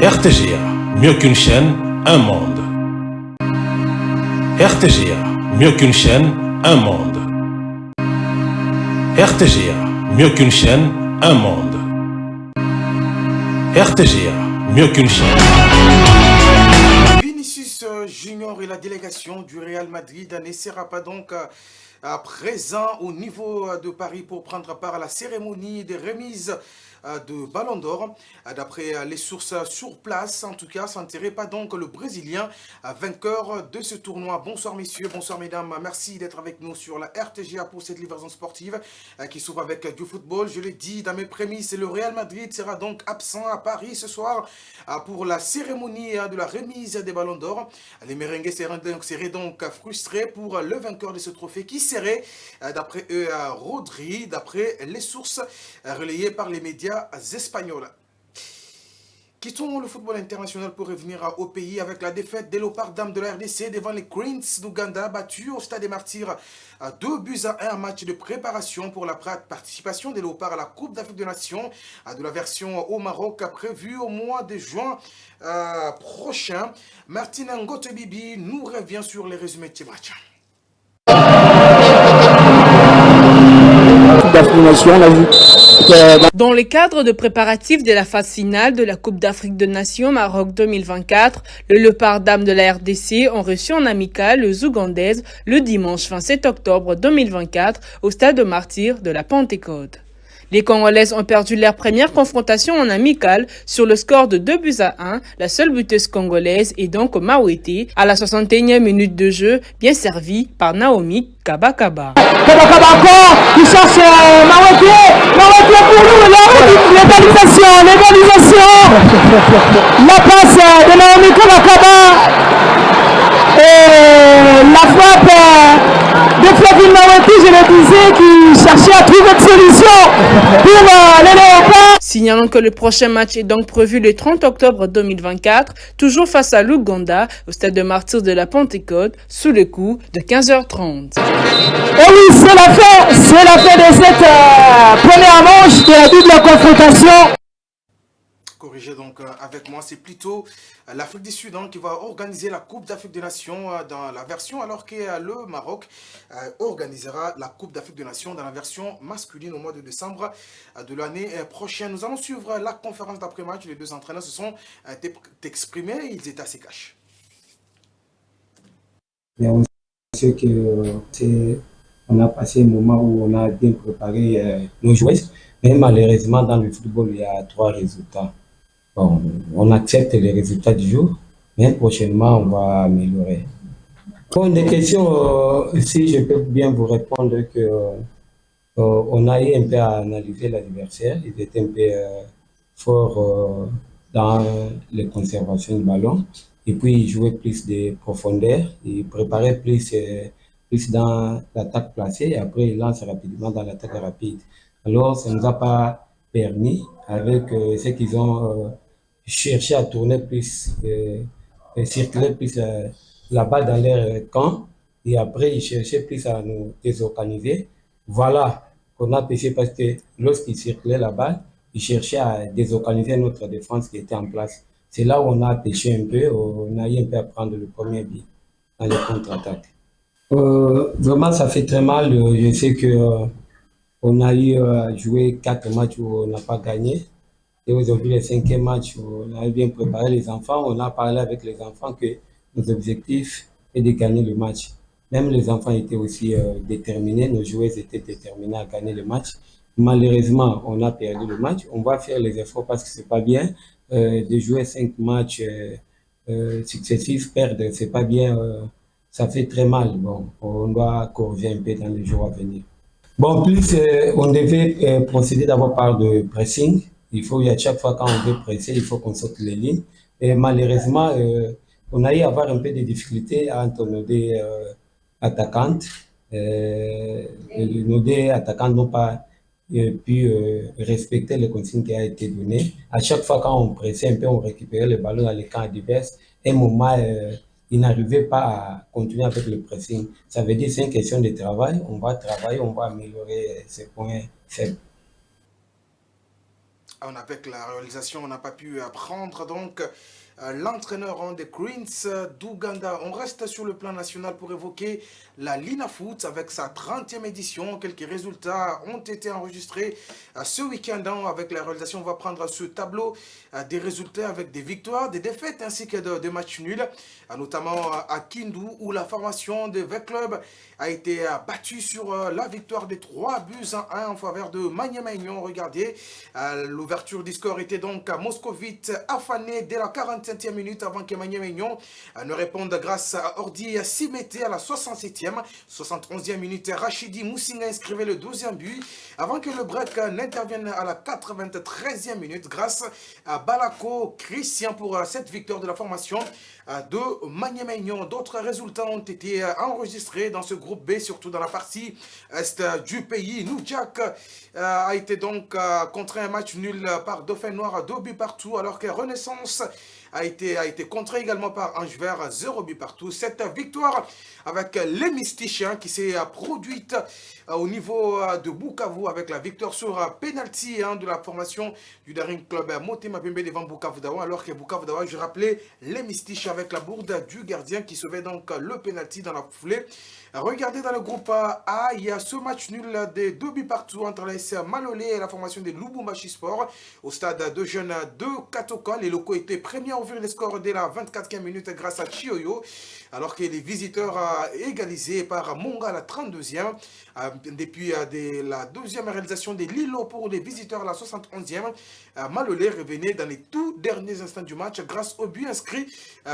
RTGA, mieux qu'une chaîne, un monde. RTGA, mieux qu'une chaîne, un monde. RTGA, mieux qu'une chaîne, un monde. RTGA, mieux qu'une chaîne. Vinicius Junior et la délégation du Real Madrid ne sera pas donc présent au niveau de Paris pour prendre part à la cérémonie de remise de Ballon d'Or. D'après les sources sur place, en tout cas, s'enterrait pas donc le Brésilien vainqueur de ce tournoi. Bonsoir messieurs, bonsoir mesdames, merci d'être avec nous sur la RTGA pour cette livraison sportive qui s'ouvre avec du football. Je l'ai dit dans mes prémices, le Real Madrid sera donc absent à Paris ce soir pour la cérémonie de la remise des Ballons d'Or. Les merengues seraient donc frustrés pour le vainqueur de ce trophée qui serait, d'après eux, Rodri, d'après les sources relayées par les médias espagnols. Quittons le football international pour revenir au pays avec la défaite des Léopards dames de la RDC devant les Cranes d'Ouganda, battus au Stade des Martyrs 2-1, un match de préparation pour la participation des Léopards à la Coupe d'Afrique des Nations de la version au Maroc prévue au mois de juin prochain. Martine Ngotebibi nous revient sur les résumés de ce match. Dans le cadre de préparatifs de la phase finale de la Coupe d'Afrique des Nations Maroc 2024, le Léopard dames de la RDC ont reçu en amical les Ougandaises le dimanche 27 octobre 2024 au stade de Martyrs de la Pentecôte. Les Congolaises ont perdu leur première confrontation en amical sur le score de 2-1. La seule buteuse congolaise est donc Mawete à la 61e minute de jeu, bien servie par Naomi Kabakaba. Kabakaba encore, qui cherche Mawete. Mawete pour nous, l'égalisation. La passe de Naomi Kabakaba. Et la frappe de Flavie Mawete, je le disais, qui cherchait à trouver une solution pour les Léopards. Signalons que le prochain match est donc prévu le 30 octobre 2024, toujours face à l'Ouganda, au stade de Martyrs de la Pentecôte, sous le coup de 15h30. Et oui, c'est la fin de cette première manche de la double confrontation. Corrigez donc avec moi, c'est plutôt l'Afrique du Sud qui va organiser la Coupe d'Afrique des Nations dans la version, alors que le Maroc organisera la Coupe d'Afrique des Nations dans la version masculine au mois de décembre de l'année prochaine. Nous allons suivre la conférence d'après-match. Les deux entraîneurs se sont exprimés, ils étaient assez cash. On sait que on a passé un moment où on a bien préparé nos joueuses, mais malheureusement dans le football il y a 3 résultats. Bon, on accepte les résultats du jour, mais prochainement, on va améliorer. Pour des questions, si je peux bien vous répondre que on a eu un peu à analyser l'adversaire. Ils étaient un peu forts dans les conservations du ballon. Et puis, ils jouaient plus de profondeur. Ils préparaient plus dans l'attaque placée. Et après, ils lancent rapidement dans l'attaque rapide. Alors, ça ne nous a pas permis, avec ce qu'ils ont cherché à tourner plus, circuler plus la balle dans leur camp. Et après, ils cherchaient plus à nous désorganiser. Voilà qu'on a pêché parce que lorsqu'ils circulaient la balle, ils cherchaient à désorganiser notre défense qui était en place. C'est là où on a pêché un peu, on a eu un peu à prendre le premier but dans les contre-attaques. Vraiment, ça fait très mal. Je sais que on a eu à jouer 4 matchs où on n'a pas gagné. Et aujourd'hui, le 5e match, on a bien préparé les enfants. On a parlé avec les enfants que nos objectifs est de gagner le match. Même les enfants étaient aussi déterminés, nos joueurs étaient déterminés à gagner le match. Malheureusement, on a perdu le match. On va faire les efforts parce que c'est pas bien de jouer 5 matchs successifs, perdre, c'est pas bien. Ça fait très mal. Bon, on doit corriger un peu dans les jours à venir. Bon, plus on devait procéder d'abord par de pressing. Il faut, à chaque fois quand on veut presser, il faut qu'on saute les lignes. Et malheureusement, on a eu à avoir un peu de difficultés entre nos deux attaquantes. Nos deux attaquantes n'ont pas pu respecter les consignes qui ont été données. À chaque fois quand on pressait un peu, on récupérait le ballon dans les camps adverses. À un moment, ils n'arrivaient pas à continuer avec le pressing. Ça veut dire que c'est une question de travail. On va travailler, on va améliorer ces points faibles. Avec la réalisation, on n'a pas pu prendre donc l'entraîneur des Queens d'Ouganda. On reste sur le plan national pour évoquer la Lina Foot avec sa 30e édition. Quelques résultats ont été enregistrés ce week-end. Avec la réalisation, on va prendre ce tableau des résultats avec des victoires, des défaites ainsi que des matchs nuls, notamment à Kindu où la formation de V-Club a été battue sur la victoire des 3-1 en faveur de Magné-Maignan. Regardez, l'ouverture du score était donc à Moscovite affané dès la 47e minute avant que Magné-Maignan ne réponde grâce à Ordi Simété à la 67e. 71e minute, Rachidi Moussinga inscrivait le 12e but avant que le break n'intervienne à la 93e minute grâce à Balako Christian pour cette victoire de la formation de Magné-Maignan. D'autres résultats ont été enregistrés dans ce groupe B, surtout dans la partie est du pays. Noudjak a été donc contre un match nul par Dauphin Noir, 2 buts partout, alors que Renaissance a été contré également par Ange Vert, 0 but partout. Cette victoire avec les Mystichiens qui s'est produite au niveau de Bukavu avec la victoire sur penalty de la formation du Daring Club Motema Pembe devant Bukavu Dawa, alors que Bukavu Dawa, je rappelais, les Mystiches avec la bourde du gardien qui sauvait donc le penalty dans la foulée. Regardez dans le groupe A, il y a ce match nul des 2 buts partout entre l'AS Malolé et la formation des Lubumbashi Sport au stade de jeunes de Katoka. Les locaux étaient premiers à ouvrir les scores dès la 24e minute grâce à Chioyo, alors que les visiteurs égalisés par Monga à la 32e. Depuis la deuxième réalisation des Lilo pour les visiteurs à la 71e, Malolé revenait dans les tout derniers instants du match grâce au but inscrit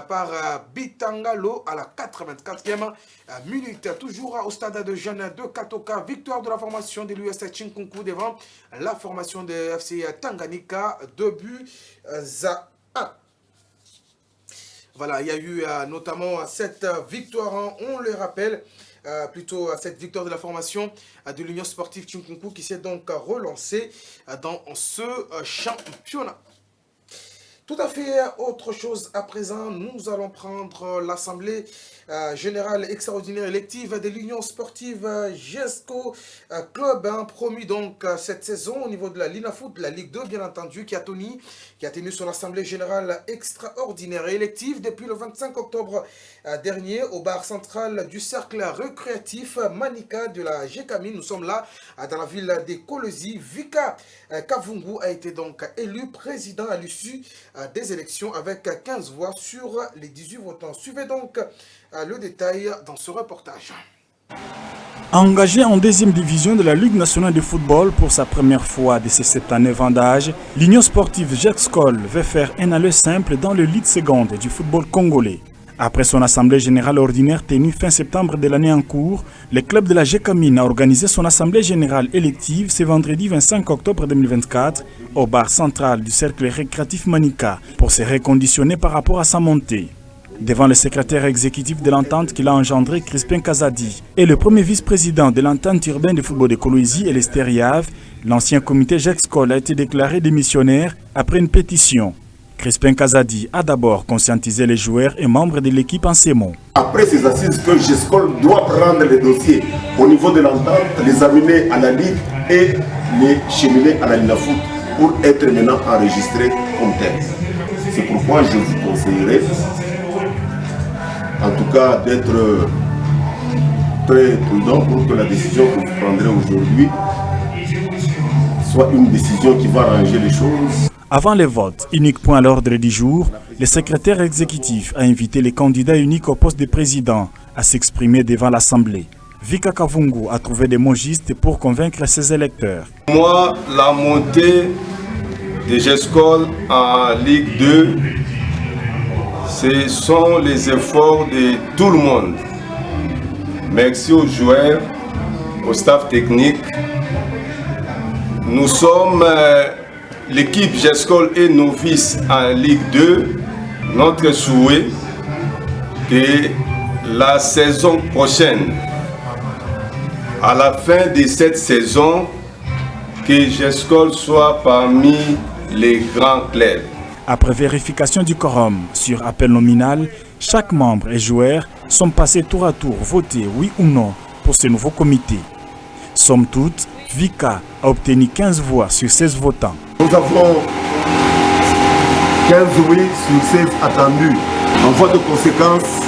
par Bitangalo à la 84e minute. Toujours au stade de jeunes de Katoka, victoire de la formation de l'US Chinkunku devant la formation de FC Tanganyika, 2 buts à 1. Voilà, il y a eu notamment cette victoire, on le rappelle, plutôt cette victoire de la formation de l'Union sportive Chinkunku qui s'est donc relancée dans ce championnat. Tout à fait autre chose à présent, nous allons prendre l'Assemblée générale extraordinaire élective de l'Union sportive GESCO Club, promu donc cette saison au niveau de la Lina Foot, de la Ligue 2 bien entendu, qui a tenu son Assemblée générale extraordinaire et élective depuis le 25 octobre dernier au bar central du cercle récréatif Manika de la GECAMI. Nous sommes là dans la ville des Kolosi. Vika Kavungu a été donc élu président à l'issue des élections avec 15 voix sur les 18 votants. Suivez donc le détail dans ce reportage. Engagé en deuxième division de la Ligue nationale de football pour sa première fois de ses 7 années d'âge, l'Union sportive GESCO veut faire un aller simple dans le lead seconde du football congolais. Après son assemblée générale ordinaire tenue fin septembre de l'année en cours, le club de la GECAMI a organisé son assemblée générale élective ce vendredi 25 octobre 2024 au bar central du cercle récréatif Manika pour se reconditionner par rapport à sa montée. Devant le secrétaire exécutif de l'entente qu'il a engendré, Crispin Kazadi, et le premier vice-président de l'entente urbaine de football de Kolwezi, Elester Yav, l'ancien comité GESCO a été déclaré démissionnaire après une pétition. Crispin Kazadi a d'abord conscientisé les joueurs et membres de l'équipe en ces mots. Après ces assises que GESCO doit prendre les dossiers au niveau de l'entente, les amener à la Ligue et les cheminer à la Lina Foot pour être maintenant enregistrés comme tel. C'est pourquoi je vous conseillerais en tout cas d'être très prudent pour que la décision que vous prendrez aujourd'hui soit une décision qui va arranger les choses. Avant les votes, unique point à l'ordre du jour, le secrétaire exécutif a invité les candidats uniques au poste de président à s'exprimer devant l'Assemblée. Vika Kavungu a trouvé des mots justes pour convaincre ses électeurs. Moi, la montée de GESCO en Ligue 2, ce sont les efforts de tout le monde. Merci aux joueurs, au staff technique. Nous sommes l'équipe GESCO et novice en Ligue 2. Notre souhait que la saison prochaine, à la fin de cette saison, que GESCO soit parmi les grands clubs. Après vérification du quorum sur appel nominal, chaque membre et joueur sont passés tour à tour voter oui ou non pour ce nouveau comité. Somme toute, Vika a obtenu 15 voix sur 16 votants. Nous avons 15 oui sur 16 attendus. En voie de conséquence,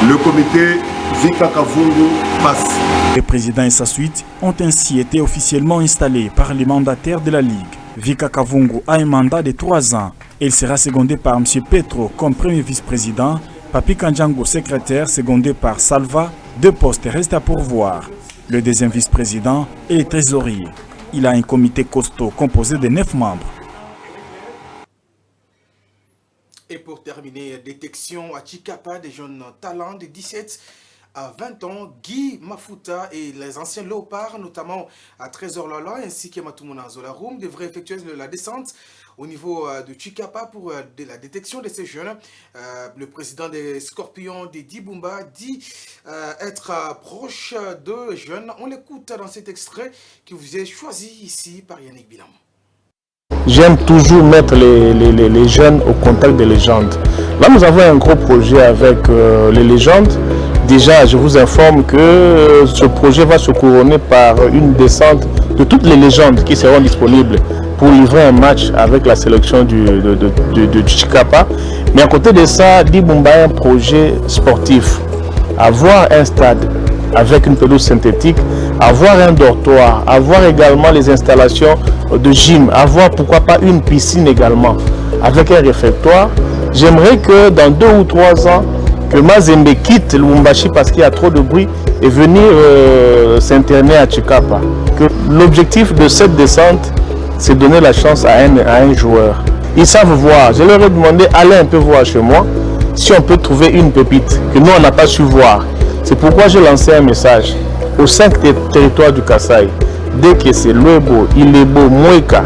le comité Vika Kavungu passe. Le président et sa suite ont ainsi été officiellement installés par les mandataires de la Ligue. Vika Kavungu a un mandat de 3 ans et il sera secondé par M. Petro comme premier vice-président, Papi Kanjango secrétaire secondé par Salva. 2 postes restent à pourvoir. Le deuxième vice-président est le trésorier. Il a un comité costaud composé de 9 membres. Et pour terminer, détection à Chikapa des jeunes talents de 17 à 20 ans, Guy Mafuta et les anciens léopards, notamment à Trésor Lala ainsi que Matumuna Zolarum, devraient effectuer la descente au niveau de Chikapa pour la détection de ces jeunes. Le président des Scorpions de Dibumba dit être proche de jeunes. On l'écoute dans cet extrait qui vous est choisi ici par Yannick Binam. J'aime toujours mettre les jeunes au contact des légendes. Là, nous avons un gros projet avec les légendes. Déjà, je vous informe que ce projet va se couronner par une descente de toutes les légendes qui seront disponibles pour livrer un match avec la sélection de Chikapa. Mais à côté de ça, Dibumba a un projet sportif. Avoir un stade avec une pelouse synthétique, avoir un dortoir, avoir également les installations de gym, avoir pourquoi pas une piscine également, avec un réfectoire. J'aimerais que dans 2 ou 3 ans, que Mazembe quitte Lubumbashi parce qu'il y a trop de bruit et venir s'interner à Chikapa. L'objectif de cette descente, c'est donner la chance à un joueur. Ils savent voir. Je leur ai demandé, allez un peu voir chez moi, si on peut trouver une pépite que nous, on n'a pas su voir. C'est pourquoi j'ai lancé un message aux 5 territoires du Kasaï. Dès que c'est Loebo, Ilebo, Moeka,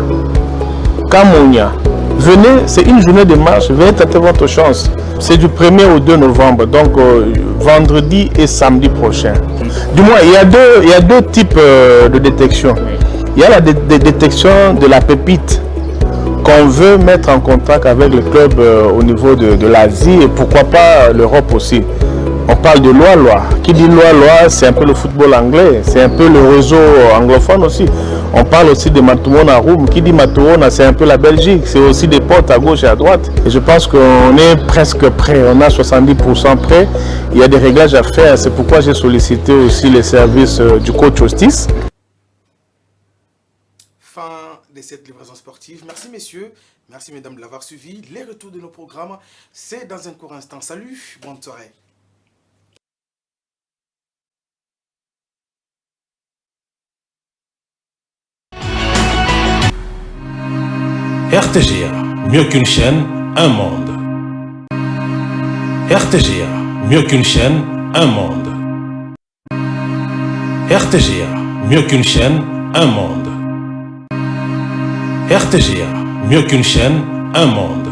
Kamonia, venez, c'est une journée de marche, venez tenter votre chance. C'est du 1er au 2 novembre, donc vendredi et samedi prochain. Du moins, il y a deux types de détection. Il y a la détection de la pépite qu'on veut mettre en contact avec le club au niveau de l'Asie et pourquoi pas l'Europe aussi. On parle de Loa. Qui dit Loa, c'est un peu le football anglais, c'est un peu le réseau anglophone aussi. On parle aussi de Matumona Room. Qui dit Matumona, c'est un peu la Belgique, c'est aussi des portes à gauche et à droite. Et je pense qu'on est presque prêt, on a 70% prêt. Il y a des réglages à faire, c'est pourquoi j'ai sollicité aussi les services du coach Hostis. Fin de cette livraison sportive. Merci messieurs, merci mesdames de l'avoir suivi. Les retours de nos programmes, c'est dans un court instant. Salut, bonne soirée. RTGA, mieux qu'une chaîne, un monde. RTGA, mieux qu'une chaîne, un monde. RTGA, mieux qu'une chaîne, un monde. RTGA, mieux qu'une chaîne, un monde.